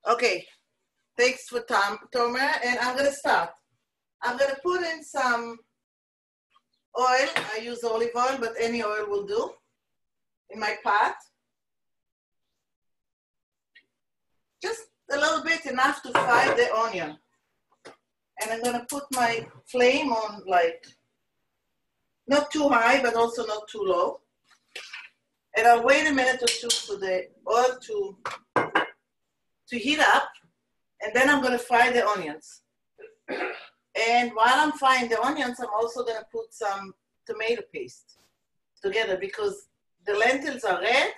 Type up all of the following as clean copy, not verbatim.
Okay, thanks for Tomer, and I'm gonna start. I'm gonna put in some oil. I use olive oil, but any oil will do in my pot. Just a little bit, enough to fry the onion. And I'm gonna put my flame on like, not too high, but also not too low. And I'll wait a minute or two for the oil to heat up. And then I'm gonna fry the onions. And while I'm frying the onions, I'm also gonna put some tomato paste together because the lentils are red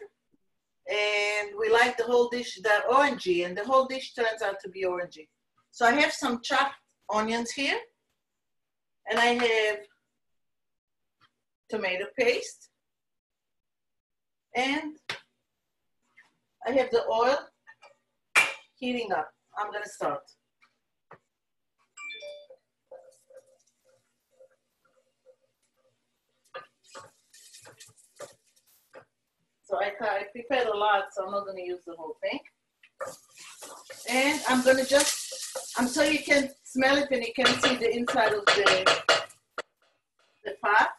and we like the whole dish, they're orangey, and the whole dish turns out to be orangey. So I have some chopped onions here, and I have tomato paste, and I have the oil heating up. I'm gonna start. So I prepared a lot, so I'm not gonna use the whole thing. And I'm gonna just, until you can smell it and you can see the inside of the pot,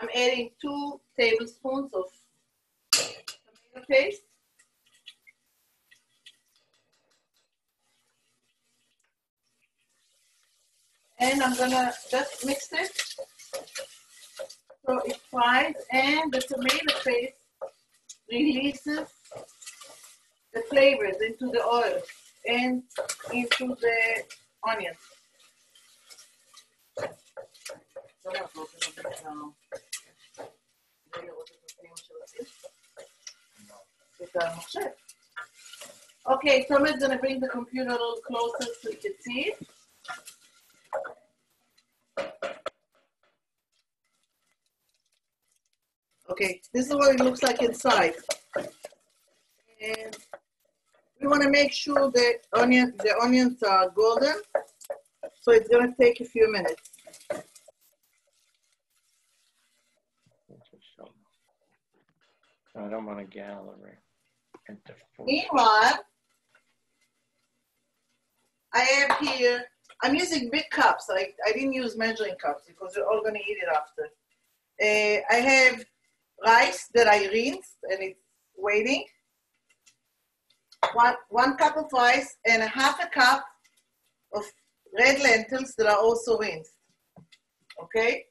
I'm adding 2 tablespoons of tomato paste. And I'm gonna just mix it so it fries, and the tomato paste releases the flavors into the oil and into the onions. Okay, Tomer's gonna bring the computer a little closer so you can see it. Okay, this is what it looks like inside. And we want to make sure the onions are golden, so it's going to take a few minutes. I don't want a gallery. Meanwhile, I have here, I'm using big cups. I didn't use measuring cups because we're all going to eat it after. I have rice that I rinsed and it's waiting. One cup of rice and a half a cup of red lentils that are also rinsed. Okay?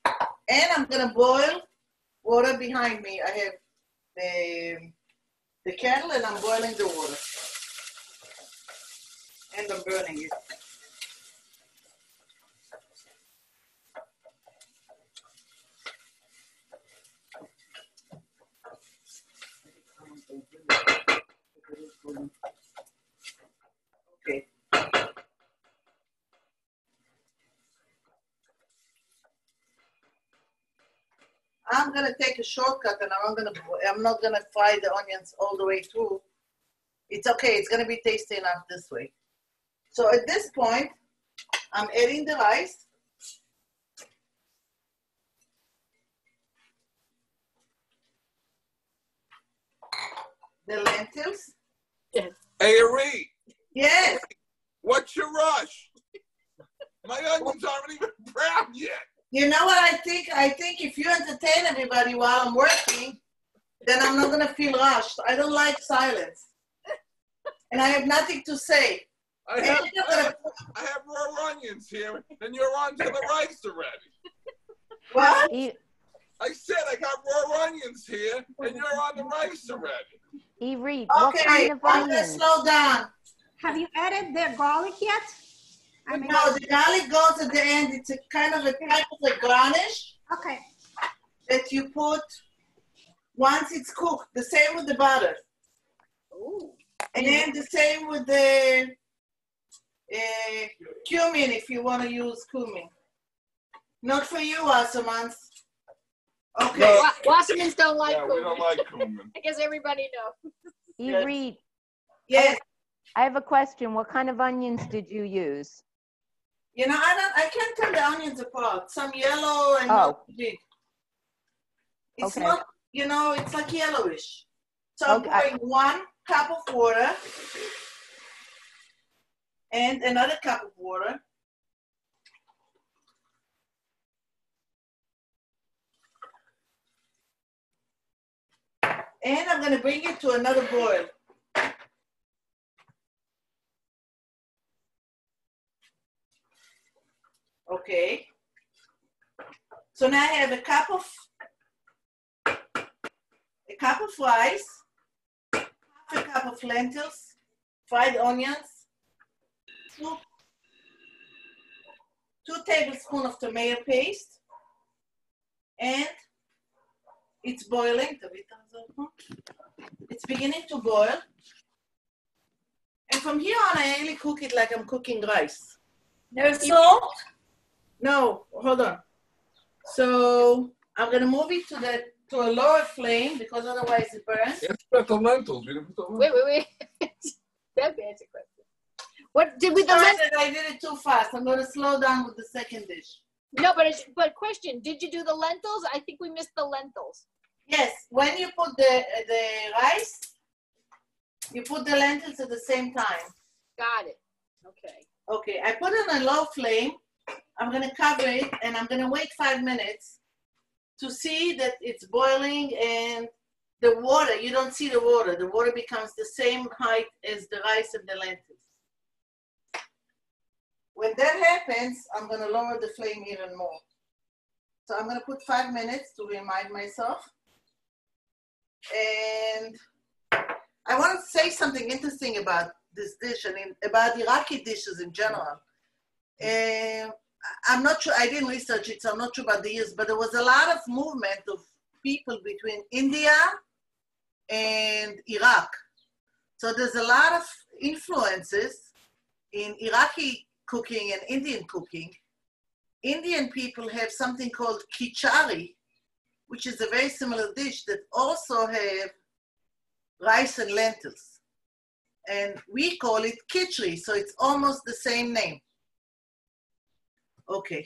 And I'm gonna boil water behind me. I have the kettle and I'm boiling the water. And I'm burning it. Okay. I'm gonna take a shortcut, and I'm not gonna fry the onions all the way through. It's okay. It's gonna be tasty enough this way. So at this point, I'm adding the rice. The lentils. Yes. Hey, Irit. Yes. What's your rush? My onions aren't even brown yet. You know what I think? I think if you entertain everybody while I'm working, then I'm not gonna feel rushed. I don't like silence. And I have nothing to say. I have raw onions here, and you're on to the rice already. What? I said I got raw onions here, and you're on the rice already. Irit, what kind of I'm gonna onions? slow down. Have you added the garlic yet? I mean, No, the garlic goes at the end. It's a kind of a type of a garnish okay. that you put once it's cooked. The same with the butter. Ooh. And then the same with the cumin, if you want to use cumin. Not for you, Assamans. Okay. No. Wassermans don't like Yeah, we cumin. don't like cumin. I guess everybody knows. Irit, Yes. I have a question. What kind of onions did you use? You know, I can't tell the onions apart. Some yellow and not big. It's Okay. not, you know, it's like yellowish. So Okay. I'm pouring one cup of water and another cup of water. And I'm going to bring it to another boil. Okay. So now I have a cup of rice, half a cup of lentils, fried onions, two tablespoons of tomato paste, and it's boiling. It's beginning to boil. And from here on, I only cook it like I'm cooking rice. No salt? No, hold on. So I'm gonna move it to a lower flame because otherwise it burns. Let's put the lentils. We didn't put the lentils. Wait. That'd be a question. What did we the Sorry lentils? that I did it too fast. I'm gonna slow down with the second dish. No, but question, did you do the lentils? I think we missed the lentils. Yes, when you put the rice, you put the lentils at the same time. Got it. Okay. Okay, I put it on a low flame. I'm gonna cover it and I'm gonna wait 5 minutes to see that it's boiling and the water, you don't see the water becomes the same height as the rice and the lentils. When that happens, I'm gonna lower the flame even more. So I'm gonna put 5 minutes to remind myself. And I want to say something interesting about this dish, I mean, about Iraqi dishes in general. I'm not sure, I didn't research it, so I'm not sure about the years, but there was a lot of movement of people between India and Iraq. So there's a lot of influences in Iraqi cooking and Indian cooking. Indian people have something called kitchari, which is a very similar dish that also have rice and lentils. And we call it kitchri, so it's almost the same name. Okay.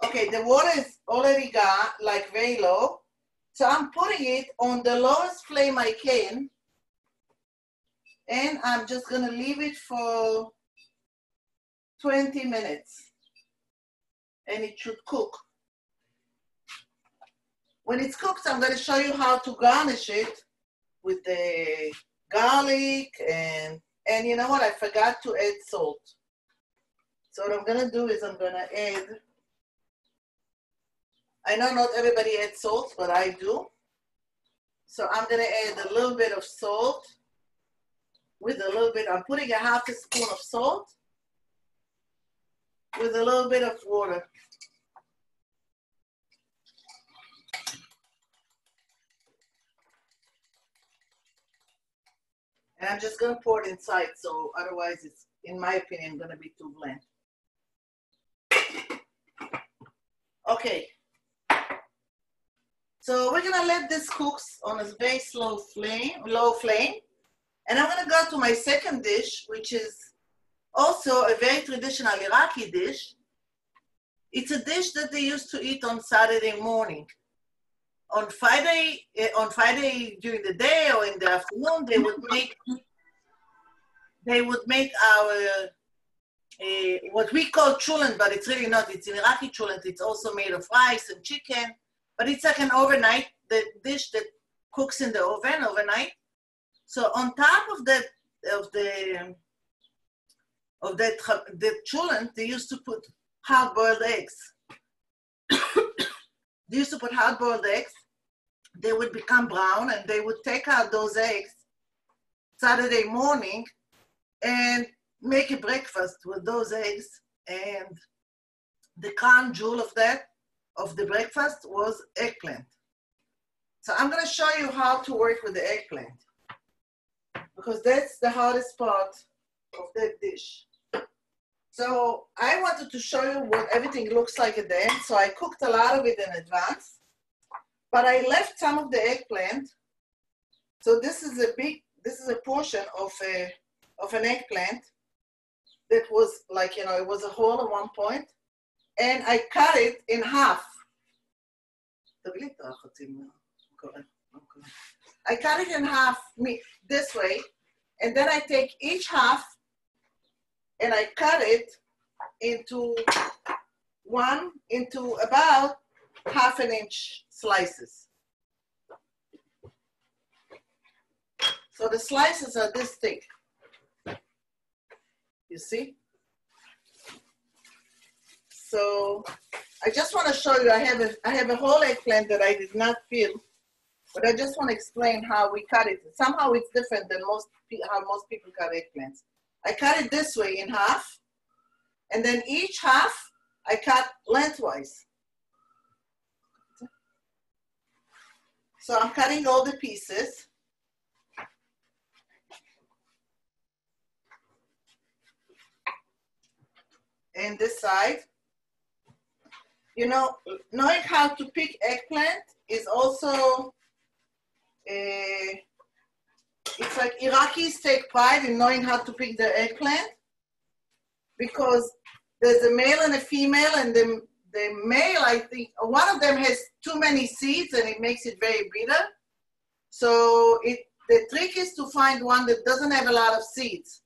Okay, the water is already got like very low. So I'm putting it on the lowest flame I can. And I'm just gonna leave it for 20 minutes. And it should cook. When it's cooked, I'm gonna show you how to garnish it with the garlic and you know what, I forgot to add salt. So what I'm gonna do is I'm gonna add, I know not everybody adds salt, but I do. So I'm gonna add a little bit of salt with a little bit, I'm putting a half a spoon of salt with a little bit of water. And I'm just gonna pour it inside, so otherwise it's, in my opinion, gonna be too bland. Okay. So we're gonna let this cook on a very low flame. And I'm gonna go to my second dish, which is also a very traditional Iraqi dish. It's a dish that they used to eat on Saturday morning. On Friday during the day or in the afternoon, they would make our what we call chulent, but it's really not. It's an Iraqi chulent. It's also made of rice and chicken, but it's like an overnight dish that cooks in the oven overnight. So on top of the chulent, they used to put hard-boiled eggs. They used to put hard-boiled eggs. They would become brown, and they would take out those eggs Saturday morning and make a breakfast with those eggs. And the crown jewel of the breakfast was eggplant. So I'm going to show you how to work with the eggplant, because that's the hardest part of that dish. So I wanted to show you what everything looks like at the end. So I cooked a lot of it in advance, but I left some of the eggplant. So this is a portion of an eggplant that was like, you know, it was a whole at one point, and I cut it in half. I cut it in half this way, and then I take each half and I cut it into about 1/2 inch slices. So the slices are this thick. You see? So I just want to show you, I have a whole eggplant that I did not peel, but I just want to explain how we cut it. Somehow it's different than how most people cut eggplants. I cut it this way in half, and then each half I cut lengthwise. So I'm cutting all the pieces. And this side. You know, knowing how to pick eggplant is also, it's like Iraqis take pride in knowing how to pick their eggplant, because there's a male and a female, and the male, I think, one of them has too many seeds and it makes it very bitter. So the trick is to find one that doesn't have a lot of seeds.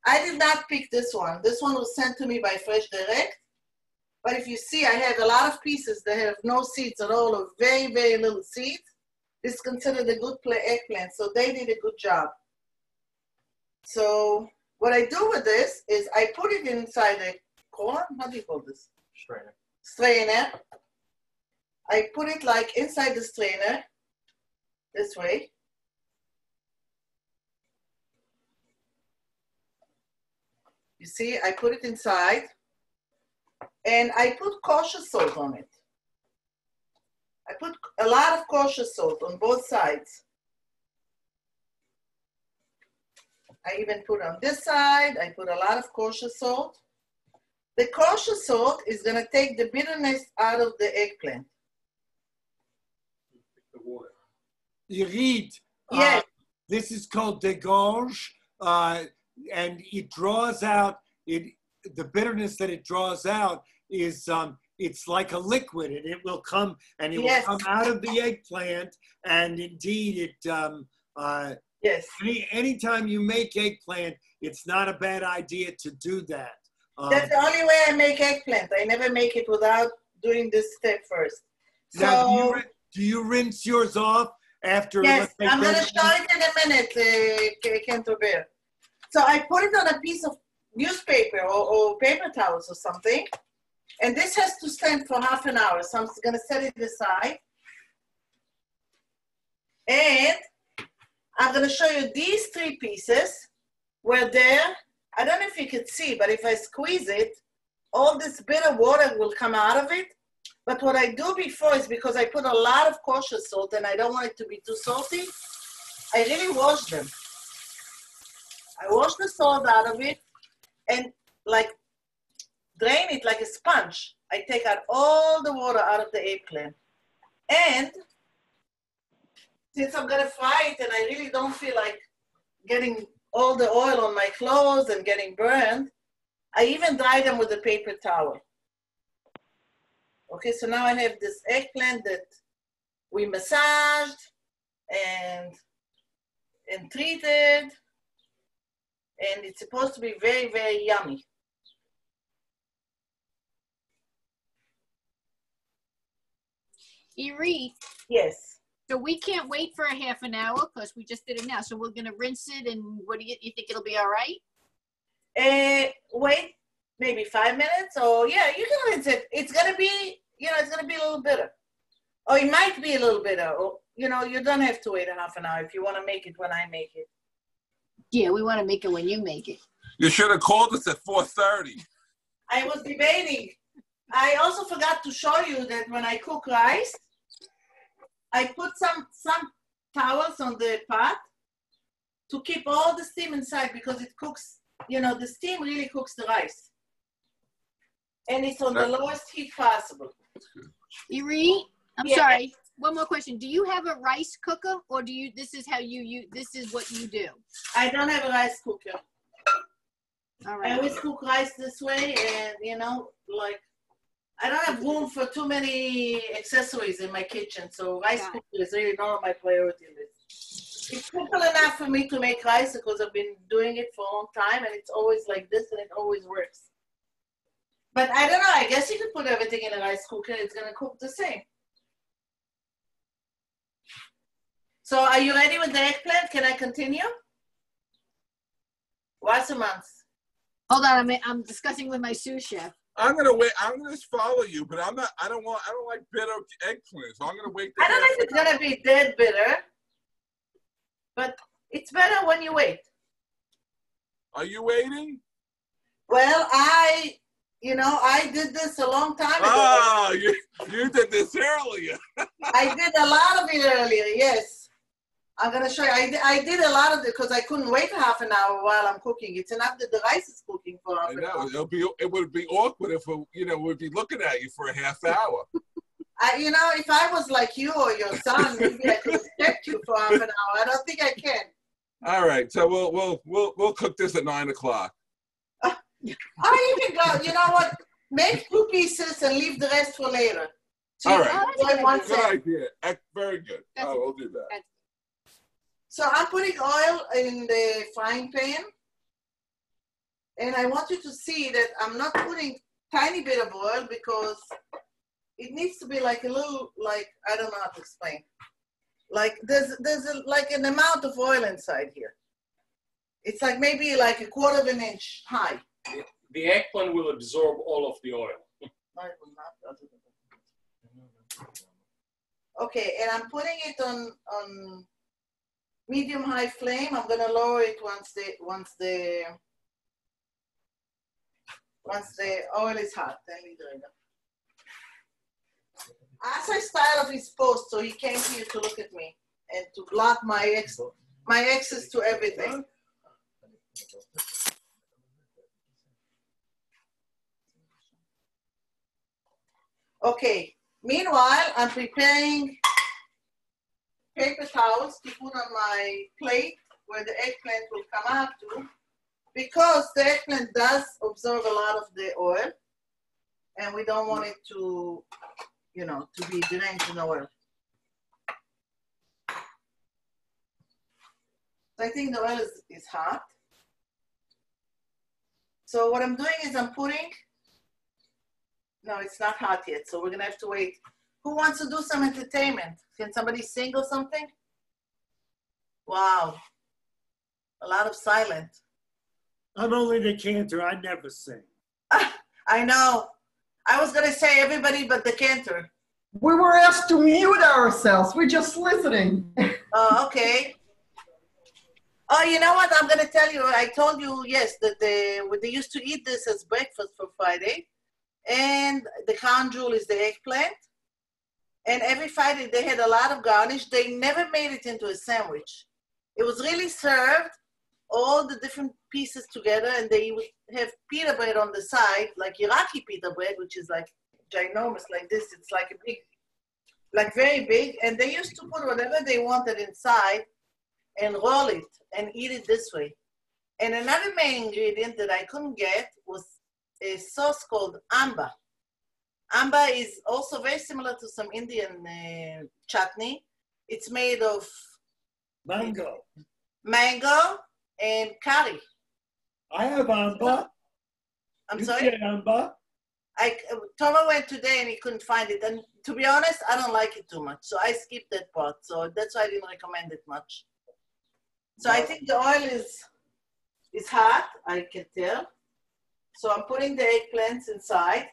I did not pick this one. This one was sent to me by Fresh Direct. But if you see, I have a lot of pieces that have no seeds at all, or very, very little seeds. This is considered a good eggplant, so they did a good job. So what I do with this is I put it inside a corn. How do you call this? Strainer. Strainer. I put it like inside the strainer, this way. You see, I put it inside. And I put kosher salt on it. I put a lot of kosher salt on both sides. I even put on this side, I put a lot of kosher salt. The kosher salt is gonna take the bitterness out of the eggplant. Irit, Yes. this is called degorge, and it draws out, the bitterness that it draws out is it's like a liquid, and it will come and it will come out of the eggplant, and indeed it Yes. anytime you make eggplant, it's not a bad idea to do that. That's the only way I make eggplant. I never make it without doing this step first. So Now, do you rinse yours off after? yes, I'm going to show it in a minute, Kent Robert. So I put it on a piece of newspaper or paper towels or something. And this has to stand for half an hour. So I'm going to set it aside. And I'm going to show you these 3 pieces were there. I don't know if you could see, but if I squeeze it, all this bitter water will come out of it. But what I do before is, because I put a lot of kosher salt and I don't want it to be too salty, I really wash them. I wash the salt out of it and like drain it like a sponge. I take out all the water out of the eggplant. And since I'm gonna fry it and I really don't feel like getting all the oil on my clothes and getting burned, I even dry them with a paper towel. Okay, so now I have this eggplant that we massaged and treated, and it's supposed to be very, very yummy. Irit, Yes. so we can't wait for a half an hour because we just did it now. So we're gonna rinse it, and what do you think it'll be all right? Wait, maybe 5 minutes, or yeah, you can rinse it. It's gonna be, it's gonna be a little bitter. Or it might be a little bitter, or, you don't have to wait a half an hour if you wanna make it when I make it. Yeah, we want to make it when you make it. You should have called us at 4:30. I was debating. I also forgot to show you that when I cook rice, I put some towels on the pot to keep all the steam inside, because it cooks, the steam really cooks the rice. And it's on the lowest heat possible. Irit, I'm Yeah. sorry. One more question. Do you have a rice cooker, or this is what you do? I don't have a rice cooker. All I right. always cook rice this way, and I don't have room for too many accessories in my kitchen, so rice cooker is really not on my priority list. It's simple enough for me to make rice because I've been doing it for a long time and it's always like this and it always works. But I don't know, I guess you could put everything in a rice cooker, it's gonna cook the same. So are you ready with the eggplant? Can I continue? Wassermans. Hold on, I'm discussing with my sous chef. I'm gonna wait. I'm gonna just follow you, but I'm not. I don't like bitter eggplant. So I'm gonna wait. I don't know if it's gonna be dead bitter, but it's better when you wait. Are you waiting? Well, I did this a long time ago. Oh, you did this earlier. I did a lot of it earlier. Yes. I'm gonna show you. I did a lot of it because I couldn't wait half an hour while I'm cooking. It's enough that the rice is cooking for half an hour. It would be awkward if we'd be looking at you for a half hour. If I was like you or your son, maybe I could have kept you for half an hour. I don't think I can. All right, so we'll cook this at 9 o'clock. Oh, you can go. You know what? Make 2 pieces and leave the rest for later. So all right. Good idea. Very good. We'll do that. So I'm putting oil in the frying pan. And I want you to see that I'm not putting tiny bit of oil because it needs to be like a little, like, I don't know how to explain. Like there's like an amount of oil inside here. It's like maybe like a 1/4 of an inch high. The eggplant will absorb all of the oil. No, it will not. Okay, and I'm putting it on medium-high flame. I'm gonna lower it once the oil is hot. As I style off his post, so he came here to look at me and to block my access to everything. Okay. Meanwhile, I'm preparing paper towels to put on my plate where the eggplant will come out to, because the eggplant does absorb a lot of the oil, and we don't want it to, to be drenched in oil. So I think the oil is hot. So what I'm doing is I'm putting, no, it's not hot yet, so we're gonna have to wait. Who wants to do some entertainment? Can somebody sing or something? Wow, a lot of silence. I'm only the cantor, I never sing. I know. I was gonna say everybody but the cantor. We were asked to mute ourselves. We're just listening. Oh, okay. Oh, you know what? I'm gonna tell you. I told you, yes, that they used to eat this as breakfast for Friday, and the crown jewel is the eggplant. And every Friday they had a lot of garnish. They never made it into a sandwich. It was really served, all the different pieces together, and they would have pita bread on the side, like Iraqi pita bread, which is like ginormous, like this. It's like a big, like very big. And they used to put whatever they wanted inside and roll it and eat it this way. And another main ingredient that I couldn't get was a sauce called amba. Amba is also very similar to some Indian chutney. It's made of Mango. And curry. I have amba. I'm sorry? Amba? Toma went today and he couldn't find it. And to be honest, I don't like it too much. So I skipped that part. So that's why I didn't recommend it much. So I think the oil is hot, I can tell. So I'm putting the eggplants inside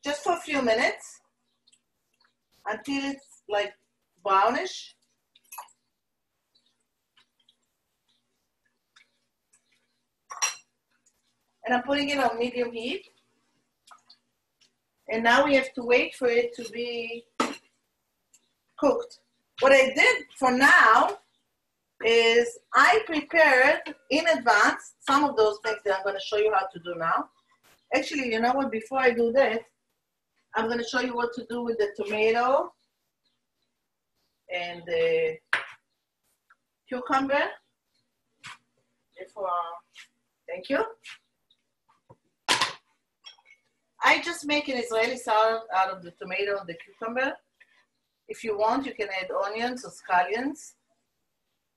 just for a few minutes until it's like brownish. And I'm putting it on medium heat. And now we have to wait for it to be cooked. What I did for now is I prepared in advance some of those things that I'm going to show you how to do now. Actually, you know what? Before I do that, I'm going to show you what to do with the tomato and the cucumber. Thank you. I just make an Israeli salad out of the tomato and the cucumber. If you want, you can add onions or scallions.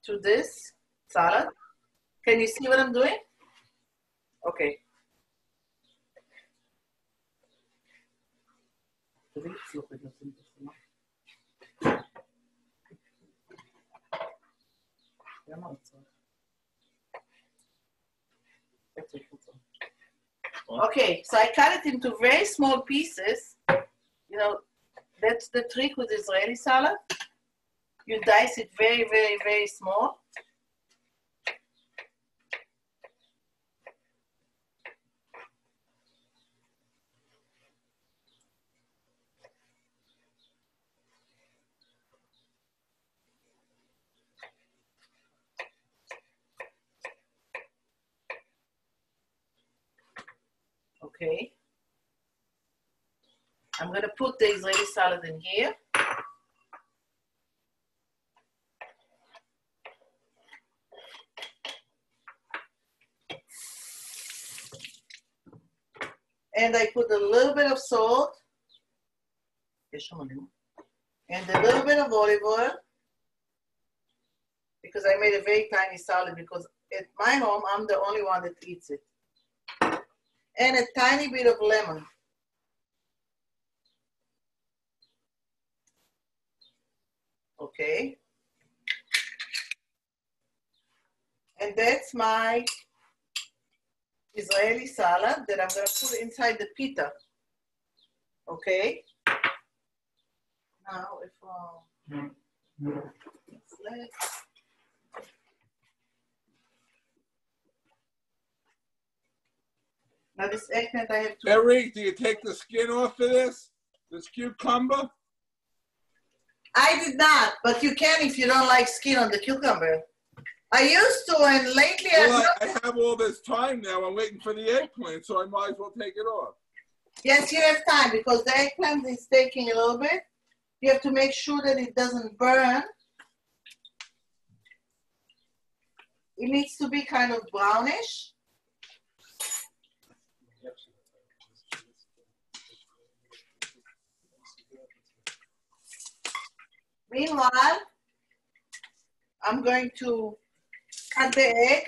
to this salad. Can you see what I'm doing? Okay. Okay, so I cut it into very small pieces. You know, that's the trick with Israeli salad. You dice it very, very, very small. Okay. I'm going to put the Israeli salad in here. And I put a little bit of salt. And a little bit of olive oil. Because I made a very tiny salad because at my home, I'm the only one that eats it. And a tiny bit of lemon. Okay. And that's my Israeli salad that I'm going to put inside the pita. Okay. Now, now this eggplant I have to... Eric, do you take the skin off of this cucumber? I did not, but you can if you don't like skin on the cucumber. I used to, and lately I have all this time now. I'm waiting for the eggplant, so I might as well take it off. Yes, you have time because the eggplant is taking a little bit. You have to make sure that it doesn't burn. It needs to be kind of brownish. Meanwhile, I'm going to cut the egg.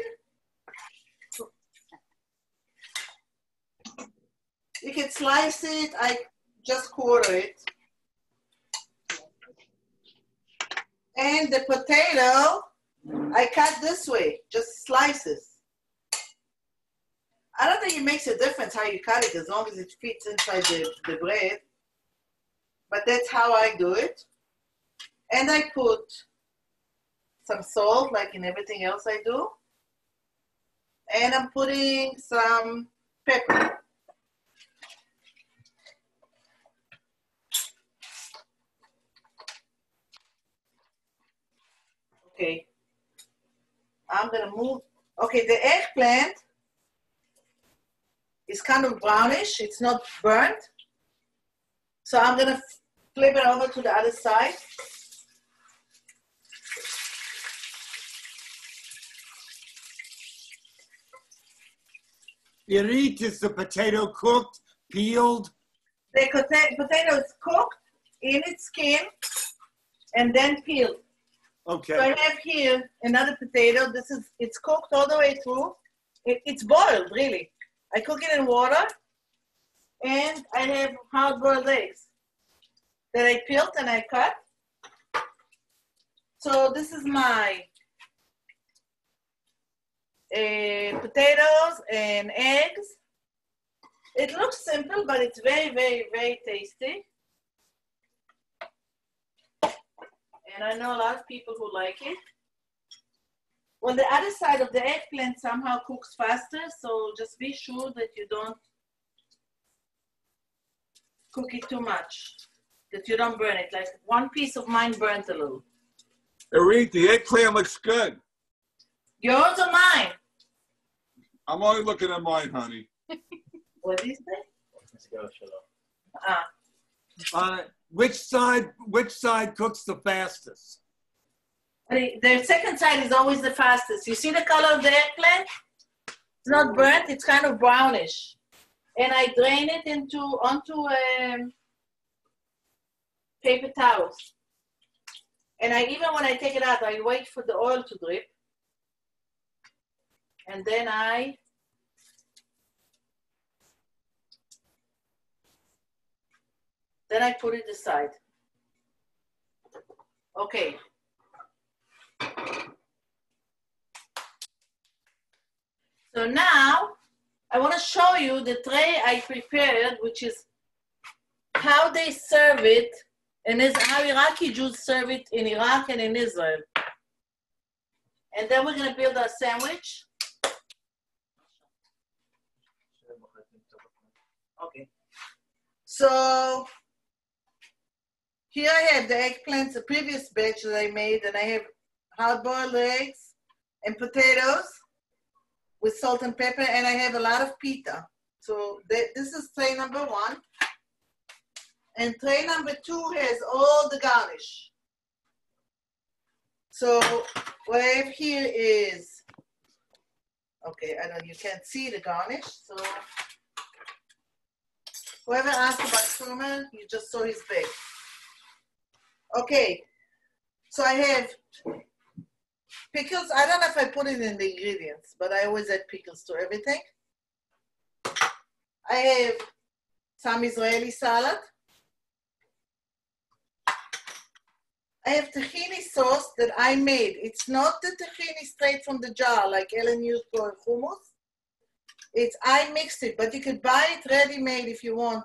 You can slice it, I just quarter it. And the potato, I cut this way, just slices. I don't think it makes a difference how you cut it as long as it fits inside the bread. But that's how I do it. And I put some salt, like in everything else I do. And I'm putting some pepper. Okay. I'm gonna move. Okay, the eggplant is kind of brownish. It's not burnt. So I'm gonna flip it over to the other side. Irit, is the potato cooked, peeled? The potato is cooked in its skin and then peeled. Okay. So I have here another potato. It's cooked all the way through. It's boiled, really. I cook it in water, and I have hard-boiled eggs that I peeled and I cut. So this is my potatoes and eggs. It looks simple, but it's very, very, very tasty. And I know a lot of people who like it. Well, the other side of the eggplant somehow cooks faster, so just be sure that you don't cook it too much, that you don't burn it. Like one piece of mine burnt a little. Irit, the eggplant looks good. Yours or mine? I'm only looking at mine, honey. What did you say? Which side cooks the fastest? The second side is always the fastest. You see the color of the eggplant? It's not burnt, it's kind of brownish. And I drain it onto paper towels. And even when I take it out, I wait for the oil to drip. And then I put it aside. Okay. So now I want to show you the tray I prepared, which is how they serve it, and is how Iraqi Jews serve it in Iraq and in Israel. And then we're going to build our sandwich. Okay. So here I have the eggplants, the previous batch that I made, and I have hard-boiled eggs and potatoes with salt and pepper, and I have a lot of pita. So this is tray number 1. And tray number 2 has all the garnish. So what I have here is, okay, you can't see the garnish, so whoever asked about Truman, you just saw his bag. Okay, so I have pickles. I don't know if I put it in the ingredients, but I always add pickles to everything. I have some Israeli salad. I have tahini sauce that I made. It's not the tahini straight from the jar like Ellen used for hummus. I mixed it, but you could buy it ready-made if you want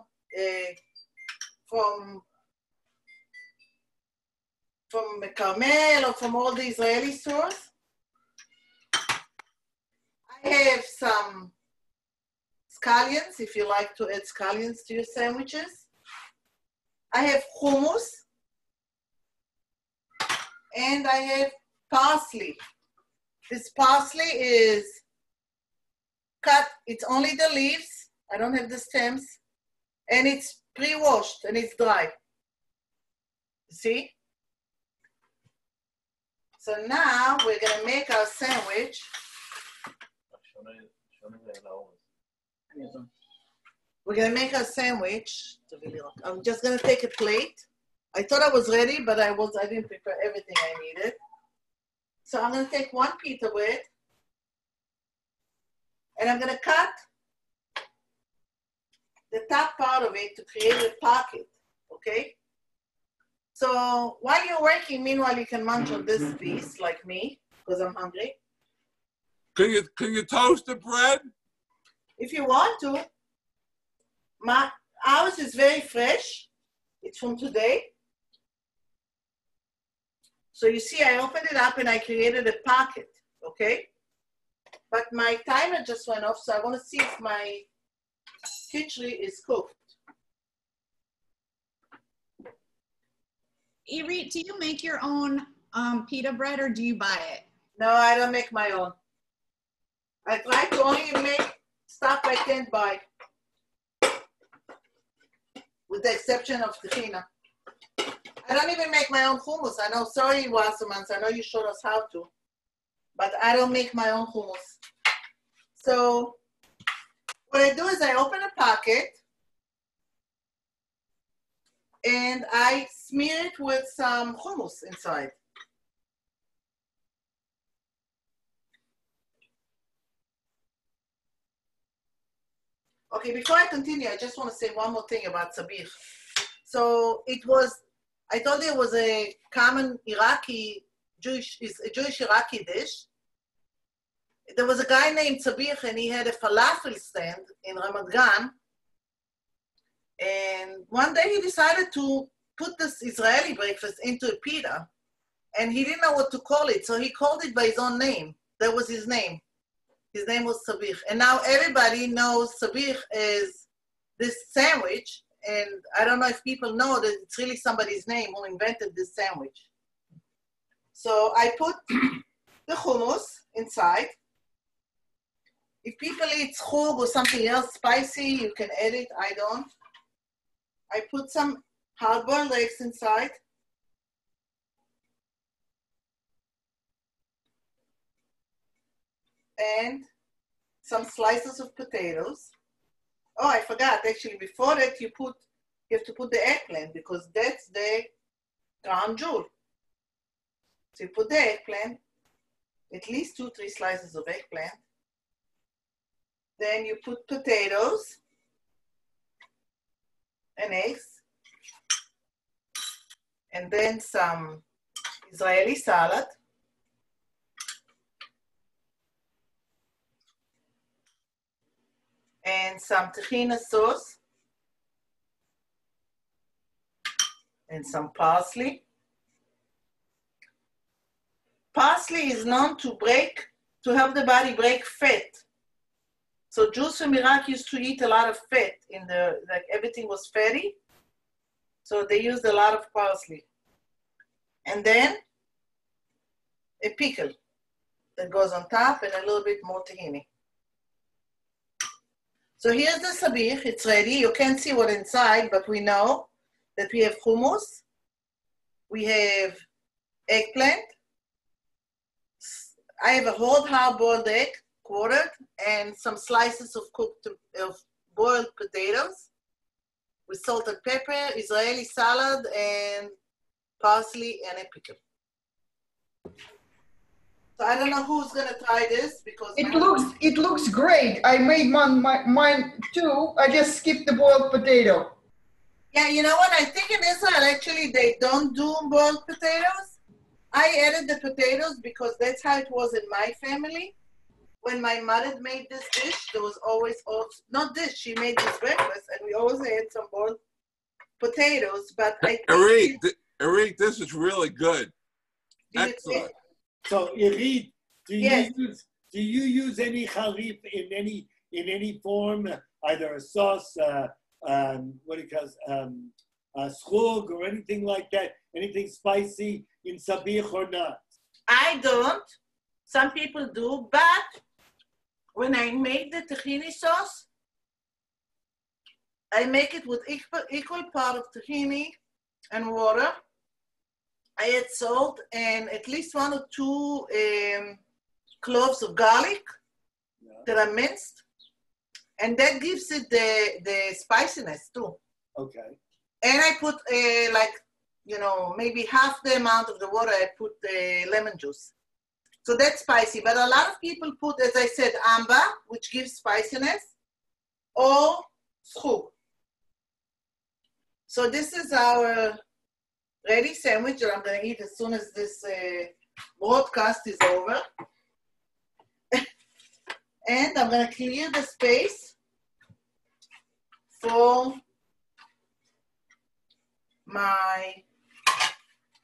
from Carmel or from all the Israeli stores. I have some scallions, if you like to add scallions to your sandwiches. I have hummus. And I have parsley. This parsley is cut, it's only the leaves. I don't have the stems. And it's pre-washed and it's dry. See? So now we're gonna make our sandwich. We're gonna make our sandwich. I'm just gonna take a plate. I thought I was ready, but I didn't prepare everything I needed. So I'm gonna take 1 pita bread and I'm gonna cut the top part of it to create a pocket, okay? So while you're working, meanwhile, you can munch on this piece like me, because I'm hungry. Can you toast the bread? If you want to. Ours is very fresh. It's from today. So you see, I opened it up and I created a pocket, okay? But my timer just went off, so I want to see if my kitchri is cooked. Irit, do you make your own pita bread or do you buy it? No, I don't make my own. I try to only make stuff I can't buy, with the exception of tahina. I don't even make my own hummus. I know, sorry, Wassermans, I know you showed us how to, but I don't make my own hummus. So what I do is I open a pocket and I smear it with some hummus inside. Okay, before I continue, I just want to say one more thing about sabich. So I told you it was a common Jewish Iraqi dish. There was a guy named Sabich and he had a falafel stand in Ramat Gan. And one day he decided to put this Israeli breakfast into a pita and he didn't know what to call it. So he called it by his own name. That was his name. His name was Sabich. And now everybody knows Sabich as this sandwich. And I don't know if people know that it's really somebody's name who invented this sandwich. So I put the hummus inside. If people eat chug or something else spicy, you can add it. I don't. I put some hard-boiled eggs inside. And some slices of potatoes. Oh, I forgot. Actually, before that, you have to put the eggplant because that's the crown jewel. So you put the eggplant, at least 2-3 slices of eggplant. Then you put potatoes and eggs. And then some Israeli salad. And some tahina sauce. And some parsley. Parsley is known to help the body break fat. So Jews from Iraq used to eat a lot of fat like everything was fatty. So they used a lot of parsley. And then a pickle that goes on top and a little bit more tahini. So here's the sabich, it's ready. You can't see what's inside, but we know that we have hummus, we have eggplant. I have a whole hard-boiled egg, quartered, and some slices of boiled potatoes with salt and pepper, Israeli salad, and parsley, and a pickle. So I don't know who's gonna try this because It looks great. I made mine too. I just skipped the boiled potato. Yeah, you know what? I think in Israel actually they don't do boiled potatoes. I added the potatoes because that's how it was in my family. When my mother made this dish, there was always, not this, she made this breakfast, and we always had some boiled potatoes, but I think... Irit, this is really good. Excellent. So, Irit, do Yes. you use any chalif in any form, either a sauce, what do you call it, a schug or anything like that, anything spicy in sabich or not? I don't. Some people do, but when I make the tahini sauce, I make it with equal part of tahini and water. I add salt and at least 1 or 2 cloves of garlic that are minced. And that gives it the spiciness too. Okay. And I put maybe half the amount of the water, I put lemon juice. So that's spicy, but a lot of people put, as I said, amba, which gives spiciness, or schug. So this is our ready sandwich that I'm gonna eat as soon as this broadcast is over. And I'm gonna clear the space for my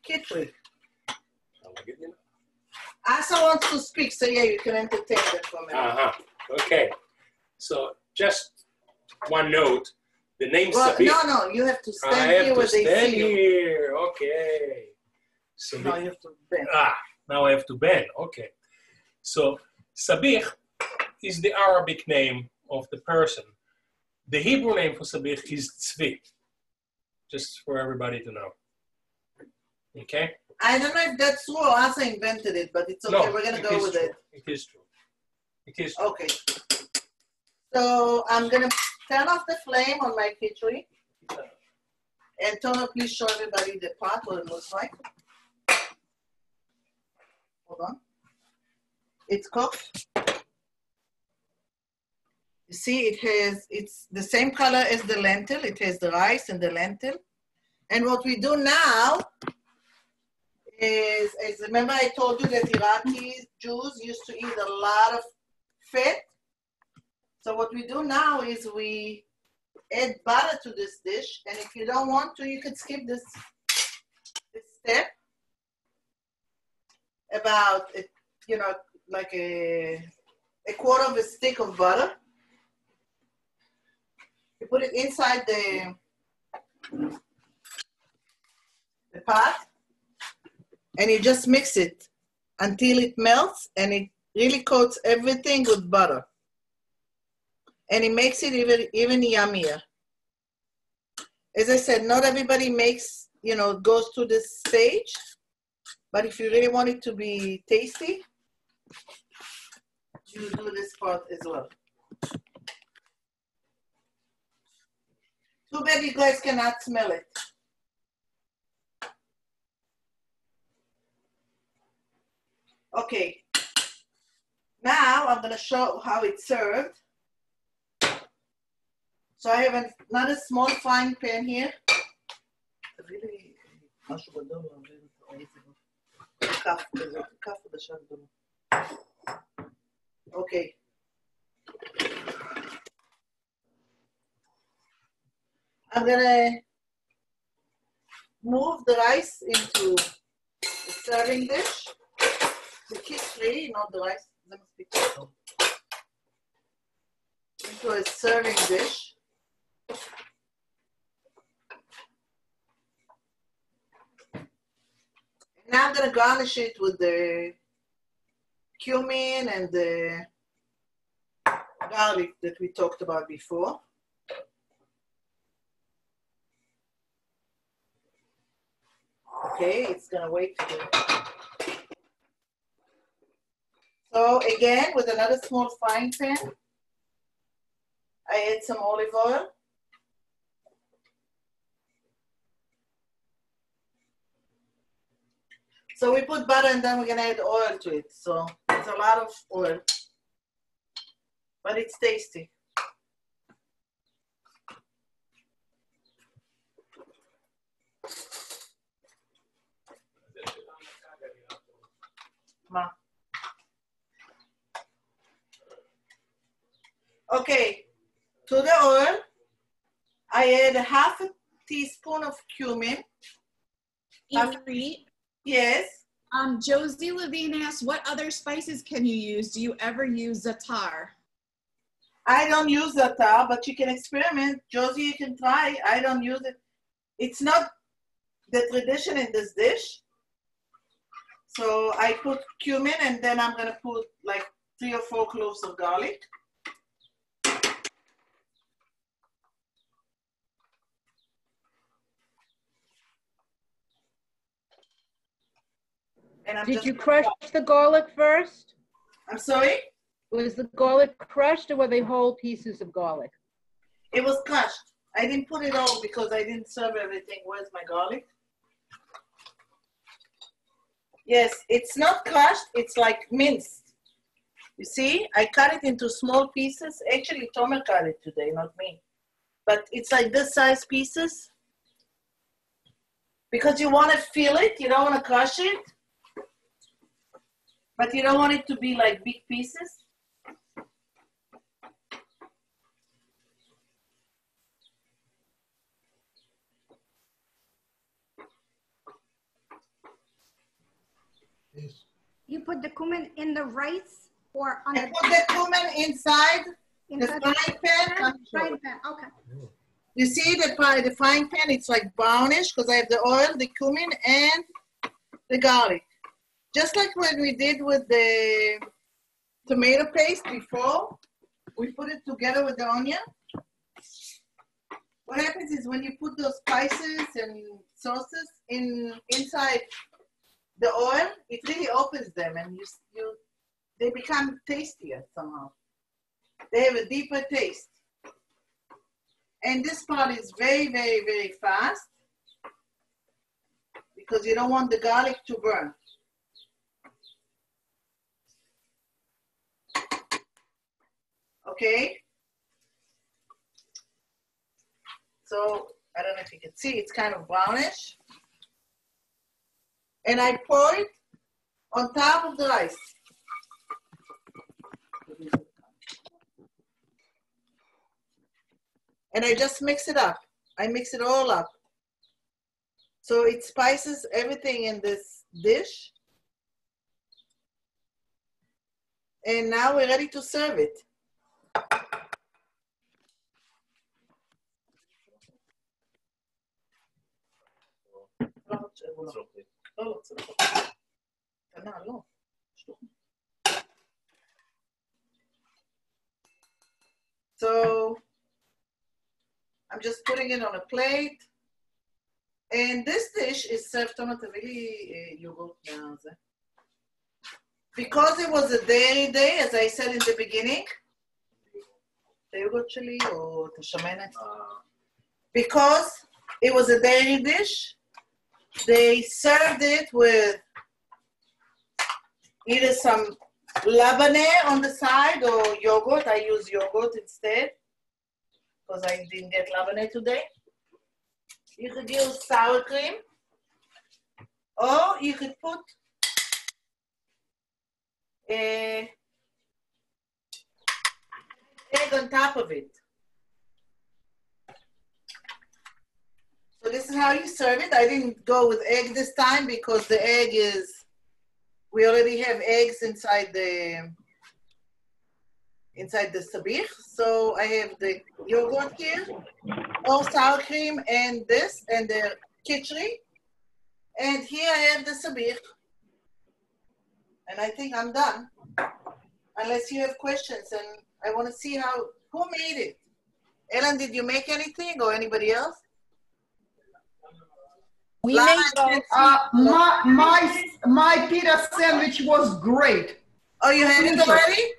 kitchri. Asa wants to speak, so yeah, you can entertain them for a minute. Okay. So just one note. The name Well, Sabich. no, you have to stand I have here to where they stand see you. here. Okay. So No, you have to bend. now I have to bend. Okay. So Sabich is the Arabic name of the person. The Hebrew name for Sabich is Tzvi. Just for everybody to know. Okay? I don't know if that's true or Asa invented it, but it's okay. No, We're going to go with true. it. It is true. It is true. Okay. So I'm going to turn off the flame on my kitchri. And Tono, please show everybody the pot, what it looks like. Hold on. It's cooked. You see, it's the same color as the lentil. It has the rice and the lentil. And what we do now is remember I told you that Iraqi Jews used to eat a lot of fat. So what we do now is we add butter to this dish. And if you don't want to, you can skip this step. About, like a quarter of a stick of butter. You put it inside the pot, and you just mix it until it melts, and it really coats everything with butter. And it makes it even yummier. As I said, not everybody goes through this stage, but if you really want it to be tasty, you do this part as well. Too bad you guys cannot smell it. Okay. Now I'm going to show how it's served. So I have another small frying pan here. really משהו גדול, כף חדשה גדולה. אוקיי. I'm gonna move the rice into the serving dish. The kitchri, not the rice. Into a serving dish. Now I'm gonna garnish it with the cumin and the garlic that we talked about before. Okay, it's gonna wait for it. So again, with another small frying pan, I add some olive oil. So we put butter and then we're gonna add oil to it. So it's a lot of oil, but it's tasty. Okay, to the oil, I add half a teaspoon of cumin. Irit. Yes. Josie Levine asked, what other spices can you use? Do you ever use za'atar? I don't use za'atar, but you can experiment. Josie, you can try. I don't use it. It's not the tradition in this dish. So I put cumin and then I'm gonna put like 3 or 4 cloves of garlic. And Did you crush the garlic first? I'm sorry? Was the garlic crushed or were they whole pieces of garlic? It was crushed. I didn't put it all because I didn't serve everything. Where's my garlic? Yes, it's not crushed, it's like minced. You see, I cut it into small pieces. Actually, Tomer cut it today, not me. But it's like this size pieces. Because you want to feel it, you don't want to crush it. But you don't want it to be like big pieces. You put the cumin in the rice or on I put the cumin inside the frying pan. Frying pan, okay. You see the frying pan, it's like brownish because I have the oil, the cumin, and the garlic. Just like when we did with the tomato paste before, we put it together with the onion. What happens is when you put those spices and sauces inside the oil, it really opens them and they become tastier somehow. They have a deeper taste. And this part is very, very, very fast because you don't want the garlic to burn. Okay. So I don't know if you can see, it's kind of brownish. And I pour it on top of the rice. And I just mix it up. I mix it all up. So it spices everything in this dish. And now we're ready to serve it. So I'm just putting it on a plate. And this dish is served because it was a dairy day, as I said in the beginning. Because it was a dairy dish, they served it with either some labneh on the side or yogurt. I use yogurt instead because I didn't get labneh today. You could use sour cream, or you could put egg on top of it. So this is how you serve it. I didn't go with egg this time because the egg is, we already have eggs inside the sabich. So I have the yogurt here, all sour cream, and this, and the kitchri. And here I have the sabich. And I think I'm done. Unless you have questions, and I want to see who made it. Ellen, did you make anything or anybody else? We made both. My pita sandwich was great. Oh, you had it already?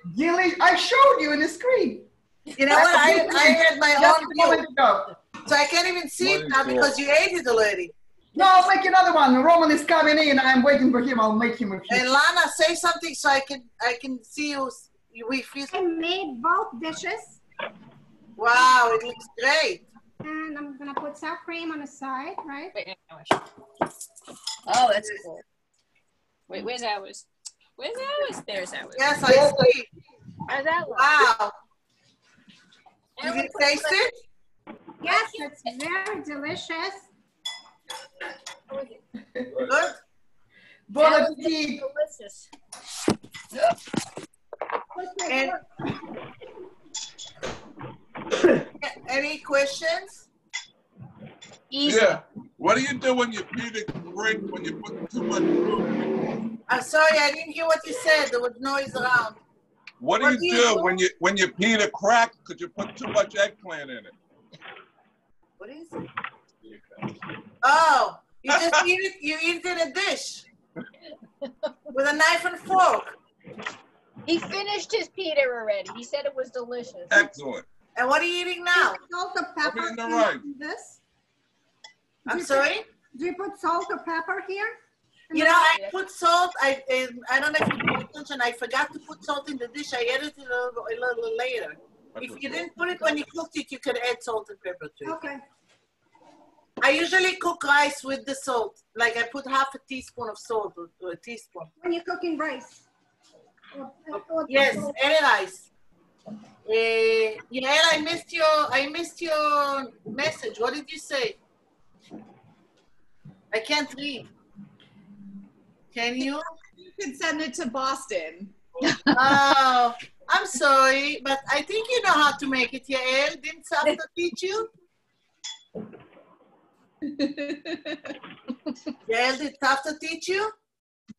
I showed you in the screen. You know what? I had my own view. Ago. So I can't even see it now because you ate it already. No, I'll make another one. Roman is coming in. I'm waiting for him. I'll make him a few. And Lana, say something so I can see you. I made both dishes. Wow, it looks great. And I'm gonna put sour cream on the side, right? Wait, oh, that's cool. Wait, where's ours? Where's ours? There's ours. Yes, I see. How's that look? Wow. Did you taste it? Yes, it's very delicious. Good. Bon appetit. Delicious. And any questions? Easy. Yeah. What do you do when your pita break when you put too much fruit? I'm sorry, I didn't hear what you said. There was noise around. What do you do when your pita crack because you put too much eggplant in it? What is it? Oh, you just eat it. You eat it in a dish with a knife and fork. He finished his pita already. He said it was delicious. Excellent. And what are you eating now? Salt or pepper in the right. in this? I'm sorry? Do you put salt or pepper here? You know, I put salt. I don't know if you pay attention. I forgot to put salt in the dish. I added it a little later. If you didn't put it when you cooked it, you could add salt and pepper to it. Okay. I usually cook rice with the salt. Like I put half a teaspoon of salt or a teaspoon. When you're cooking rice. Yes, any rice. Yael, I missed your message. What did you say? I can't read. Can you? You can send it to Boston. Oh, I'm sorry, but I think you know how to make it, Yael. Didn't Safta teach you? Yael, did Safta teach you?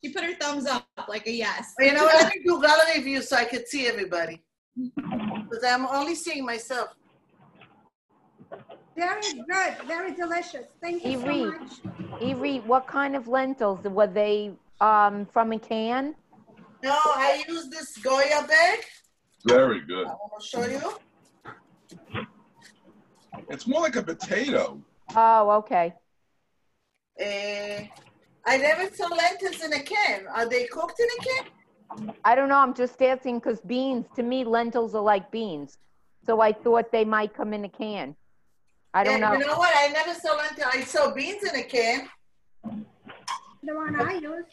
She put her thumbs up like a yes. You know what? Let me do gallery view so I could see everybody. Because I'm only seeing myself. Very good, very delicious. Thank you so much. Irit, what kind of lentils? Were they from a can? No, I use this Goya bag. Very good. I want to show you. It's more like a potato. Oh, okay. I never saw lentils in a can. Are they cooked in a can? I don't know. I'm just asking because beans, to me, lentils are like beans. So I thought they might come in a can. I don't know. You know what? I never saw lentils. I saw beans in a can. The one I use.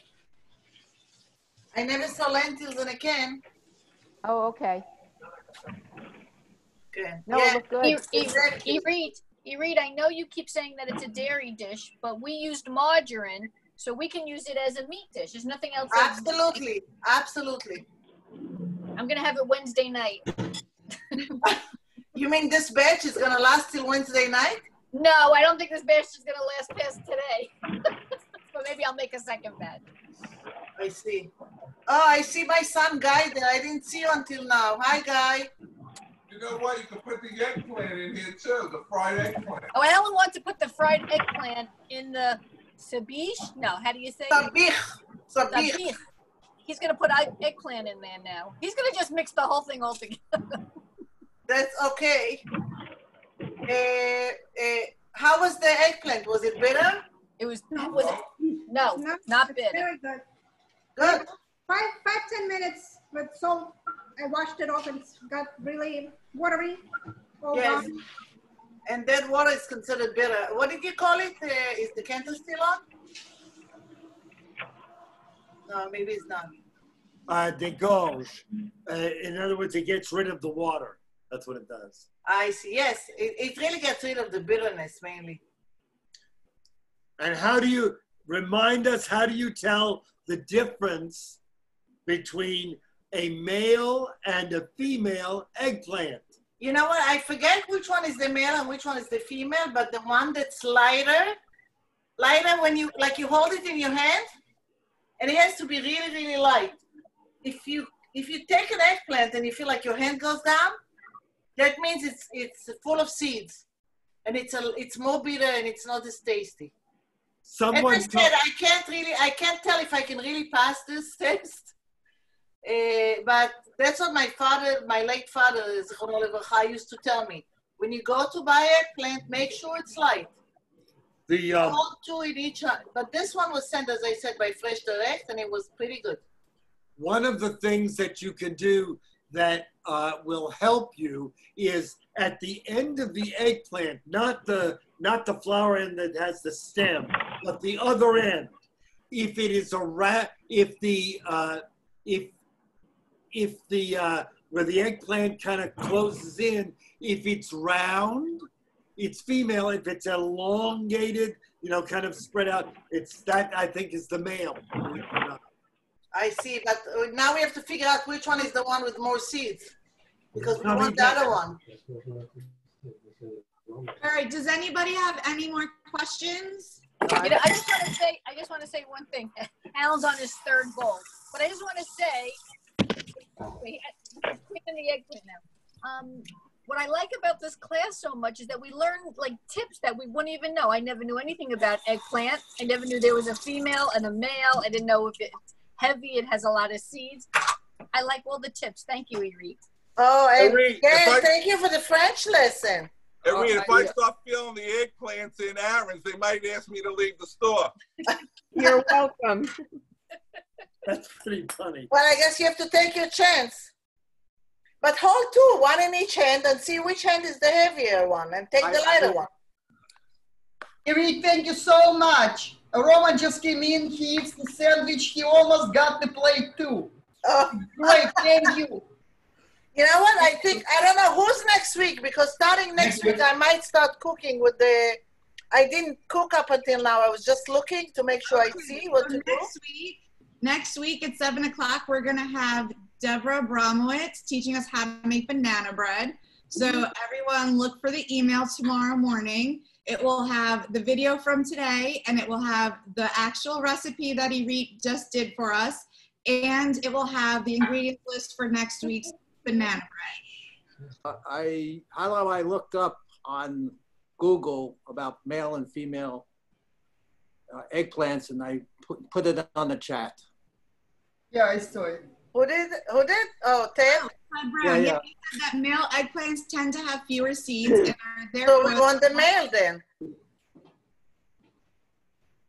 I never saw lentils in a can. Oh, okay. Okay. No, yeah. it looked good. Irit, I know you keep saying that it's a dairy dish, but we used margarine, so we can use it as a meat dish. There's nothing else. Absolutely. Absolutely. I'm going to have it Wednesday night. You mean this batch is going to last till Wednesday night? No, I don't think this batch is going to last past today. But maybe I'll make a second batch. I see. Oh, I see my son Guy there. I didn't see you until now. Hi, Guy. You know what? You can put the eggplant in here too, the fried eggplant. Oh, Ellen wants to put the fried eggplant in the sabich? No, how do you say Sabich. Sabich. Sabich. He's going to put eggplant in there now. He's going to just mix the whole thing all together. That's okay. How was the eggplant? Was it bitter? It was no, not bitter. Very good. Good. 5 with salt. I washed it off and it's got really watery. all Yes. gone. And that water is considered bitter. What did you call it? Is the candle still on? No, maybe it's not. Degauche. In other words, it gets rid of the water. That's what it does. I see. Yes, it really gets rid of the bitterness mainly. And how do you remind us? How do you tell the difference between a male and a female eggplant? You know what? I forget which one is the male and which one is the female, but the one that's lighter when you hold it in your hand, and it has to be really, really light. If you take an eggplant and you feel like your hand goes down, that means it's full of seeds, and it's more bitter and it's not as tasty. Someone As I said, I can't tell if I can really pass this test. But that's what my late father, Zichrono Levarcha, used to tell me. When you go to buy eggplant, make sure it's light. Hold two in each hand. But this one was sent, as I said, by Fresh Direct, and it was pretty good. One of the things that you can do that will help you is at the end of the eggplant, not the flower end that has the stem, but the other end. If it is where the eggplant kind of closes in, if it's round, it's female. If it's elongated, kind of spread out, that I think is the male. I see, but now we have to figure out which one is the one with more seeds, because we want the other one. All right, does anybody have any more questions? I just want to say one thing. Alan's on his third bowl, but I just want to say, in the eggplant now. What I like about this class so much is that we learn tips that we wouldn't even know. I never knew anything about eggplant. I never knew there was a female and a male. I didn't know if it's heavy, it has a lot of seeds. I like all the tips. Thank you, Irit. Oh, and thank you for the French lesson. If I start feeling the eggplants in Aaron's, they might ask me to leave the store. You're welcome. That's pretty funny. Well, I guess you have to take your chance. But hold two, one in each hand, and see which hand is the heavier one, and take the lighter one. Irit, thank you so much. Roman just came in, he eats the sandwich, he almost got the plate too. Oh. Great, thank you. You know what, I don't know who's next week, because starting next week I might start cooking I didn't cook up until now, I was just looking to make sure I see what to do. Next week at 7 o'clock, we're gonna have Deborah Abramowitz teaching us how to make banana bread. So everyone look for the email tomorrow morning. It will have the video from today, and it will have the actual recipe that Irit just did for us, and it will have the ingredient list for next week's banana bread. I looked up on Google about male and female eggplants, and I put it on the chat. Yeah, I saw it. Who did? Oh, Ted? Yeah. He said that male eggplants tend to have fewer seeds and are therefore. So we want the male then.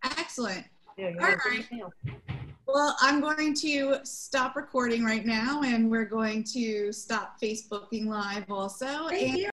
Excellent. All right. Well, I'm going to stop recording right now, and we're going to stop Facebooking Live also. Thank you.